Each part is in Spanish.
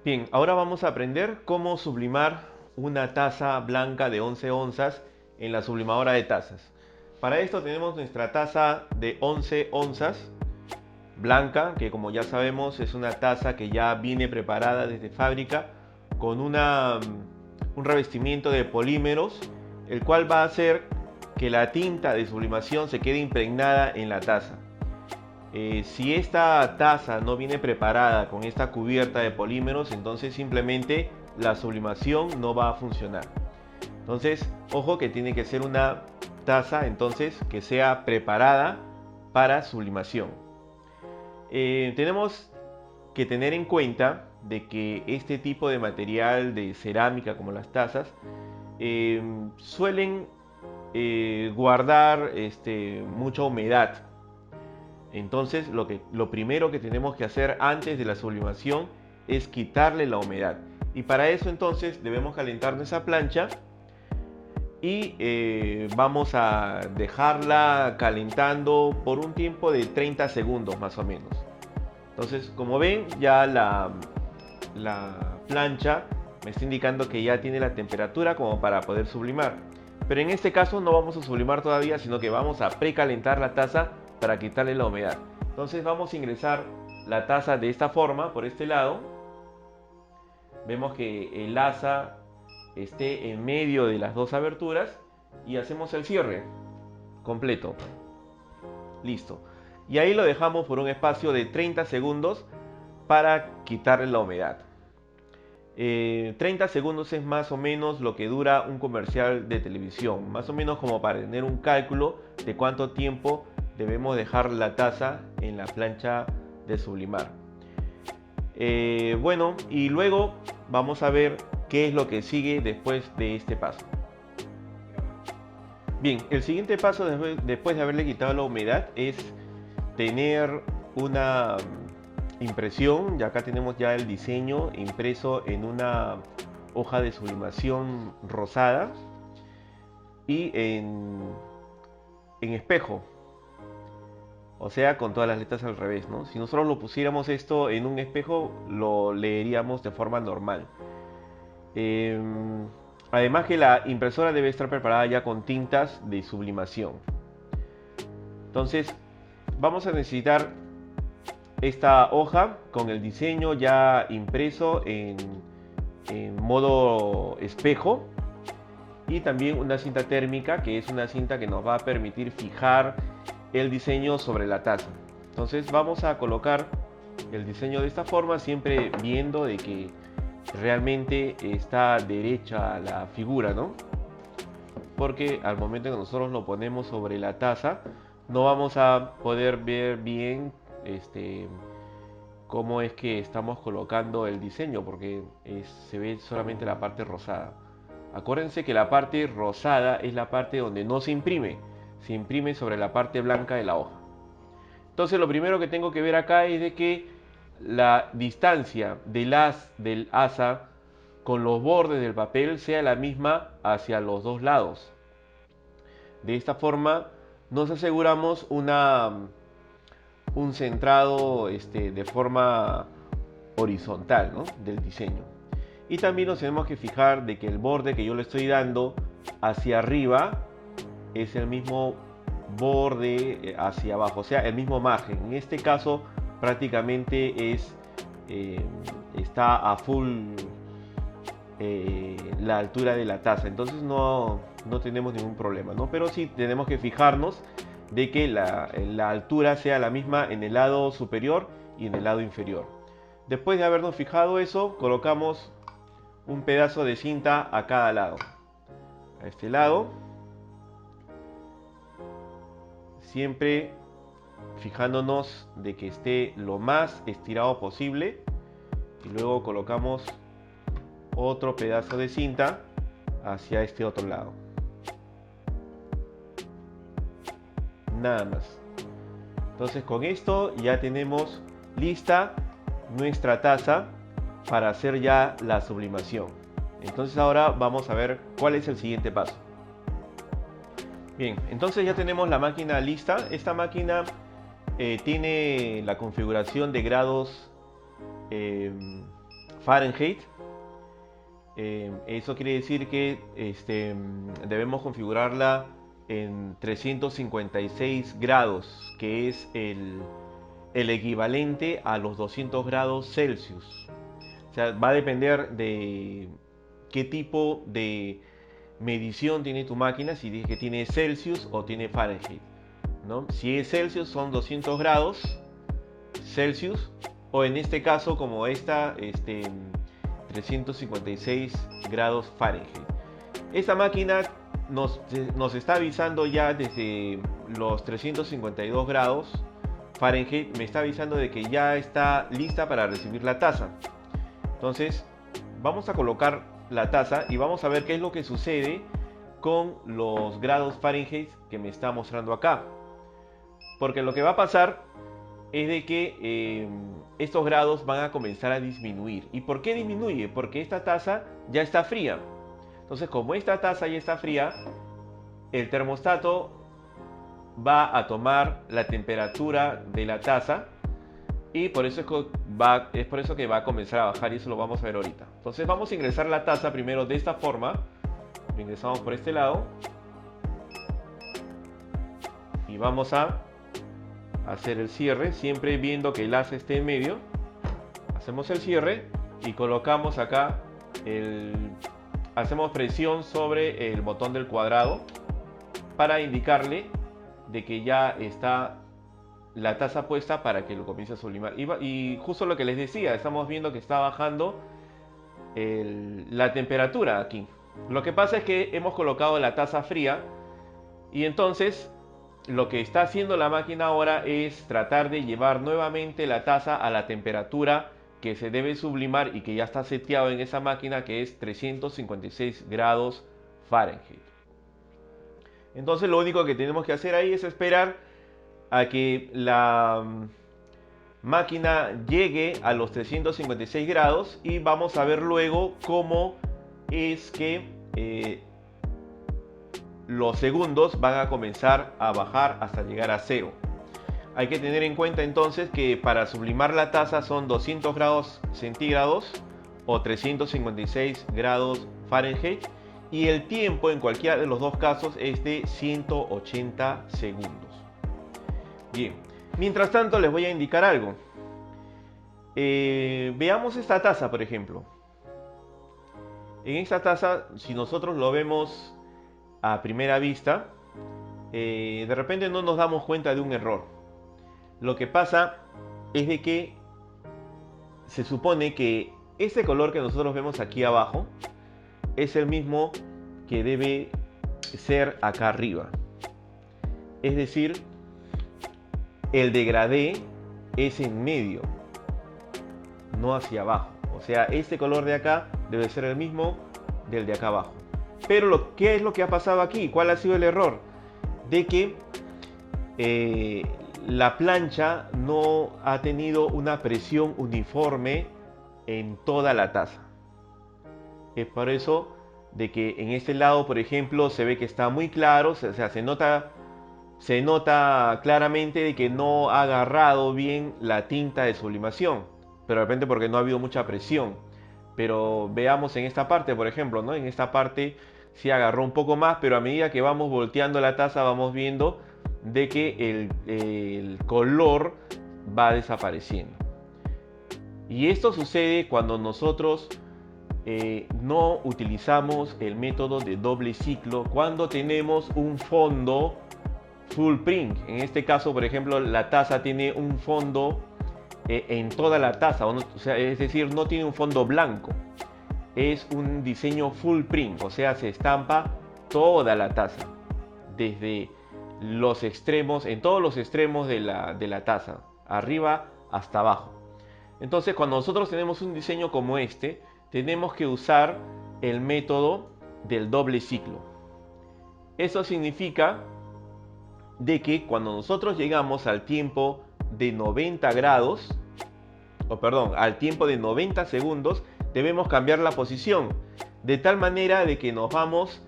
Bien, ahora vamos a aprender cómo sublimar una taza blanca de 11 onzas en la sublimadora de tazas. Para esto tenemos nuestra taza de 11 onzas blanca, que como ya sabemos es una taza que ya viene preparada desde fábrica con un revestimiento de polímeros, el cual va a hacer que la tinta de sublimación se quede impregnada en la taza. Si esta taza no viene preparada con esta cubierta de polímeros, entonces simplemente la sublimación no va a funcionar. Entonces, ojo que tiene que ser una taza entonces que sea preparada para sublimación. Tenemos que tener en cuenta de que este tipo de material de cerámica como las tazas suelen guardar mucha humedad. Entonces lo primero que tenemos que hacer antes de la sublimación es quitarle la humedad. Y para eso entonces debemos calentar nuestra plancha y vamos a dejarla calentando por un tiempo de 30 segundos más o menos. Entonces, como ven, ya la plancha me está indicando que ya tiene la temperatura como para poder sublimar. Pero en este caso no vamos a sublimar todavía, sino que vamos a precalentar la taza para quitarle la humedad. Entonces vamos a ingresar la taza de esta forma, por este lado. Vemos que el asa esté en medio de las dos aberturas y hacemos el cierre completo. Listo. Y ahí lo dejamos por un espacio de 30 segundos para quitarle la humedad. 30 segundos es más o menos lo que dura un comercial de televisión, más o menos como para tener un cálculo de cuánto tiempo debemos dejar la taza en la plancha de sublimar. Bueno, y luego vamos a ver qué es lo que sigue después de este paso. Bien, el siguiente paso después de haberle quitado la humedad es tener una impresión. Y acá tenemos ya el diseño impreso en una hoja de sublimación rosada y en espejo, o sea, con todas las letras al revés, ¿no? Si nosotros lo pusiéramos esto en un espejo, lo leeríamos de forma normal. Además que la impresora debe estar preparada ya con tintas de sublimación. Entonces, vamos a necesitar esta hoja con el diseño ya impreso en modo espejo y también una cinta térmica, que es una cinta que nos va a permitir fijar el diseño sobre la taza. Entonces vamos a colocar el diseño de esta forma, siempre viendo de que realmente está derecha la figura, ¿no? Porque al momento que nosotros lo ponemos sobre la taza no vamos a poder ver bien cómo es que estamos colocando el diseño, porque se ve solamente la parte rosada. Acuérdense que la parte rosada es la parte donde no se imprime sobre la parte blanca de la hoja. Entonces lo primero que tengo que ver acá es de que la distancia del asa con los bordes del papel sea la misma hacia los dos lados. De esta forma nos aseguramos un centrado de forma horizontal, ¿no?, del diseño. Y también nos tenemos que fijar de que el borde que yo le estoy dando hacia arriba es el mismo borde hacia abajo, o sea, el mismo margen. En este caso prácticamente está a full la altura de la taza, entonces no tenemos ningún problema, ¿no? Pero sí tenemos que fijarnos de que la altura sea la misma en el lado superior y en el lado inferior. Después de habernos fijado eso, colocamos un pedazo de cinta a cada lado. A este lado, siempre fijándonos de que esté lo más estirado posible, y luego colocamos otro pedazo de cinta hacia este otro lado. Nada más. Entonces con esto ya tenemos lista nuestra taza para hacer ya la sublimación. Entonces ahora vamos a ver cuál es el siguiente paso. Bien, entonces ya tenemos la máquina lista. Esta máquina tiene la configuración de grados Fahrenheit. Eso quiere decir que debemos configurarla en 356 grados, que es el equivalente a los 200 grados Celsius. O sea, va a depender de qué tipo de medición tiene tu máquina, si dice que tiene Celsius o tiene Fahrenheit, ¿no? Si es Celsius son 200 grados Celsius, o en este caso como esta, 356 grados Fahrenheit. Esta máquina nos está avisando ya desde los 352 grados Fahrenheit, me está avisando de que ya está lista para recibir la taza. Entonces vamos a colocar la taza y vamos a ver qué es lo que sucede con los grados Fahrenheit que me está mostrando acá. Porque lo que va a pasar es de que estos grados van a comenzar a disminuir. ¿Y por qué disminuye? Porque esta taza ya está fría. Entonces, como esta taza ya está fría, el termostato va a tomar la temperatura de la taza y por eso es por eso que va a comenzar a bajar, y eso lo vamos a ver ahorita. Entonces vamos a ingresar la taza primero de esta forma. Lo ingresamos por este lado y vamos a hacer el cierre, siempre viendo que el asa esté en medio. Hacemos el cierre y colocamos acá hacemos presión sobre el botón del cuadrado para indicarle de que ya está la taza puesta para que lo comience a sublimar. Y justo lo que les decía, estamos viendo que está bajando la temperatura aquí. Lo que pasa es que hemos colocado la taza fría y entonces lo que está haciendo la máquina ahora es tratar de llevar nuevamente la taza a la temperatura que se debe sublimar y que ya está seteado en esa máquina, que es 356 grados Fahrenheit. Entonces lo único que tenemos que hacer ahí es esperar a que la máquina llegue a los 356 grados y vamos a ver luego cómo es que los segundos van a comenzar a bajar hasta llegar a 0. Hay que tener en cuenta entonces que para sublimar la taza son 200 grados centígrados o 356 grados Fahrenheit, y el tiempo en cualquiera de los dos casos es de 180 segundos. Bien, mientras tanto les voy a indicar algo. Veamos esta taza, por ejemplo. En esta taza, si nosotros lo vemos a primera vista, de repente no nos damos cuenta de un error. Lo que pasa es de que se supone que ese color que nosotros vemos aquí abajo es el mismo que debe ser acá arriba. Es decir, el degradé es en medio, no hacia abajo. O sea, este color de acá debe ser el mismo del de acá abajo. Pero ¿qué es lo que ha pasado aquí? ¿Cuál ha sido el error? De que la plancha no ha tenido una presión uniforme en toda la taza. Es por eso de que en este lado, por ejemplo, se ve que está muy claro, o sea, se nota claramente de que no ha agarrado bien la tinta de sublimación, pero de repente porque no ha habido mucha presión. Pero veamos en esta parte, por ejemplo, ¿no? En esta parte sí agarró un poco más, pero a medida que vamos volteando la taza vamos viendo de que el color va desapareciendo. Y esto sucede cuando nosotros no utilizamos el método de doble ciclo, cuando tenemos un fondo full print. En este caso, por ejemplo, la taza tiene un fondo en toda la taza, o sea, es decir, no tiene un fondo blanco, es un diseño full print, o sea, se estampa toda la taza desde los extremos, en todos los extremos de la taza, arriba hasta abajo. Entonces, cuando nosotros tenemos un diseño como este, tenemos que usar el método del doble ciclo. Eso significa de que cuando nosotros llegamos al tiempo de 90 grados, al tiempo de 90 segundos, debemos cambiar la posición, de tal manera de que nos vamos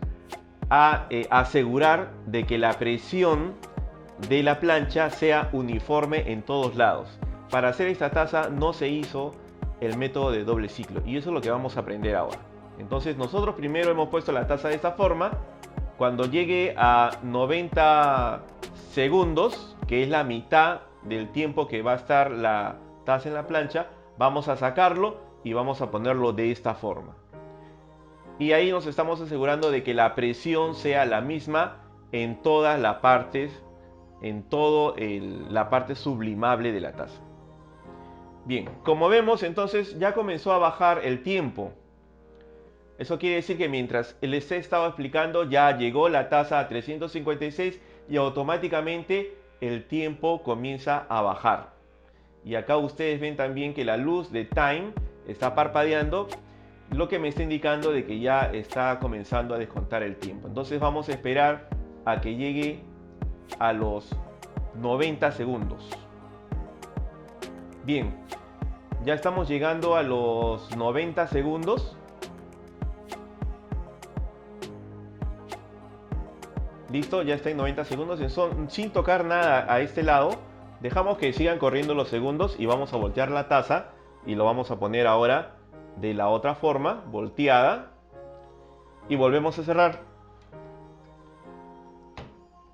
a asegurar de que la presión de la plancha sea uniforme en todos lados. Para hacer esta taza no se hizo el método de doble ciclo. Y eso es lo que vamos a aprender ahora. Entonces nosotros primero hemos puesto la taza de esta forma. Cuando llegue a 90 segundos, que es la mitad del tiempo que va a estar la taza en la plancha, vamos a sacarlo y vamos a ponerlo de esta forma. Y ahí nos estamos asegurando de que la presión sea la misma en todas las partes, en toda la parte sublimable de la taza. Bien, como vemos entonces ya comenzó a bajar el tiempo. Eso quiere decir que mientras les he estado explicando ya llegó la taza a 356 y automáticamente el tiempo comienza a bajar. Y acá ustedes ven también que la luz de time está parpadeando, lo que me está indicando de que ya está comenzando a descontar el tiempo. Entonces vamos a esperar a que llegue a los 90 segundos. Bien, ya estamos llegando a los 90 segundos. Listo, ya está en 90 segundos. Sin tocar nada a este lado, dejamos que sigan corriendo los segundos y vamos a voltear la taza y lo vamos a poner ahora de la otra forma, volteada, y volvemos a cerrar.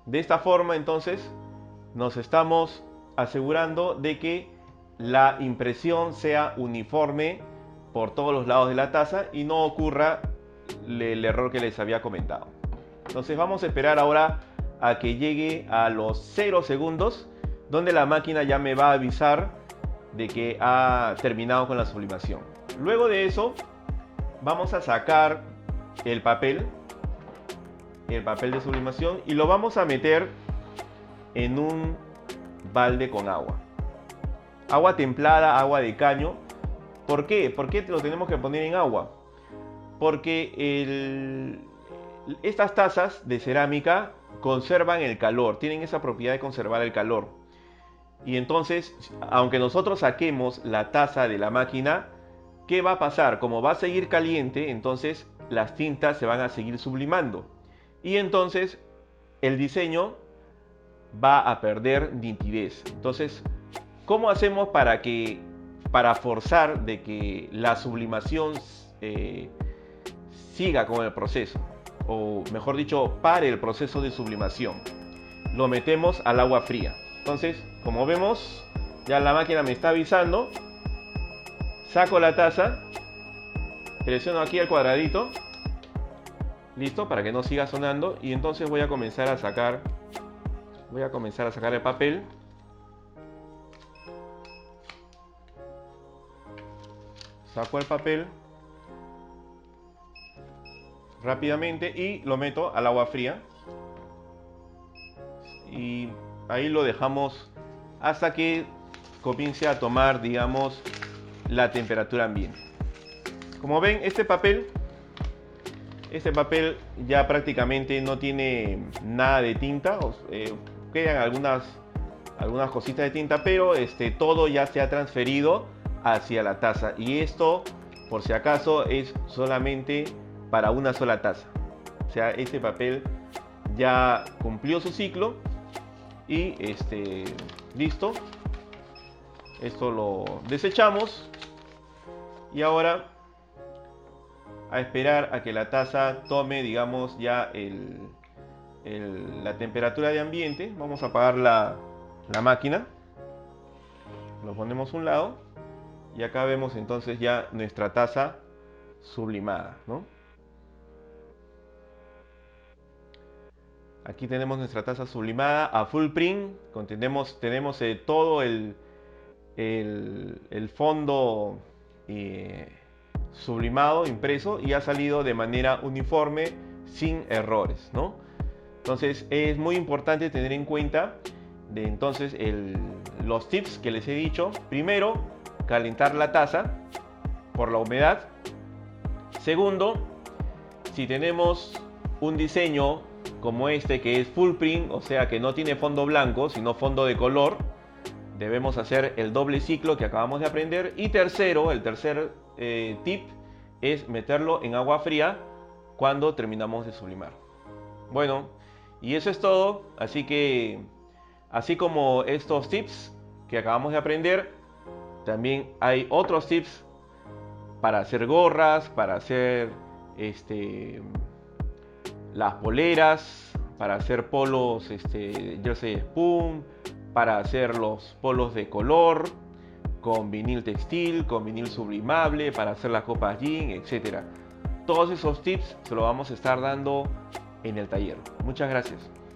De esta forma entonces nos estamos asegurando de que la impresión sea uniforme por todos los lados de la taza y no ocurra el error que les había comentado. Entonces vamos a esperar ahora a que llegue a los 0 segundos, donde la máquina ya me va a avisar de que ha terminado con la sublimación. Luego de eso vamos a sacar el papel de sublimación y lo vamos a meter en un balde con agua. Agua templada, agua de caño. ¿Por qué? ¿Por qué lo tenemos que poner en agua? Porque estas tazas de cerámica conservan el calor, tienen esa propiedad de conservar el calor. Y entonces, aunque nosotros saquemos la taza de la máquina, ¿qué va a pasar? Como va a seguir caliente, entonces las tintas se van a seguir sublimando. Y entonces el diseño va a perder nitidez. Entonces, ¿cómo hacemos para forzar de que la sublimación siga con el proceso? O mejor dicho, pare el proceso de sublimación. Lo metemos al agua fría. Entonces, como vemos, ya la máquina me está avisando. Saco la taza, presiono aquí el cuadradito, listo, para que no siga sonando, y entonces voy a comenzar a sacar el papel. Saco el papel rápidamente y lo meto al agua fría. Y ahí lo dejamos hasta que comience a tomar, digamos, la temperatura ambiente. Como ven, este papel ya prácticamente no tiene nada de tinta. Quedan algunas cositas de tinta, pero todo ya se ha transferido hacia la taza. Y esto, por si acaso, es solamente para una sola taza. O sea, este papel ya cumplió su ciclo y listo. Esto lo desechamos y ahora a esperar a que la taza tome, digamos, ya la temperatura de ambiente. Vamos a apagar la máquina, lo ponemos a un lado y acá vemos entonces ya nuestra taza sublimada, ¿no? Aquí tenemos nuestra taza sublimada a full print. Tenemos todo el fondo sublimado, impreso, y ha salido de manera uniforme, sin errores, ¿no? Entonces es muy importante tener en cuenta entonces los tips que les he dicho. Primero, calentar la taza por la humedad. Segundo, si tenemos un diseño como este que es full print, o sea que no tiene fondo blanco sino fondo de color, debemos hacer el doble ciclo que acabamos de aprender. Y tercero, el tercer tip es meterlo en agua fría cuando terminamos de sublimar. Bueno, y eso es todo. Así que, así como estos tips que acabamos de aprender, también hay otros tips para hacer gorras, para hacer las poleras, para hacer polos, jersey spoon, para hacer los polos de color, con vinil textil, con vinil sublimable, para hacer las copas jean, etc. Todos esos tips se los vamos a estar dando en el taller. Muchas gracias.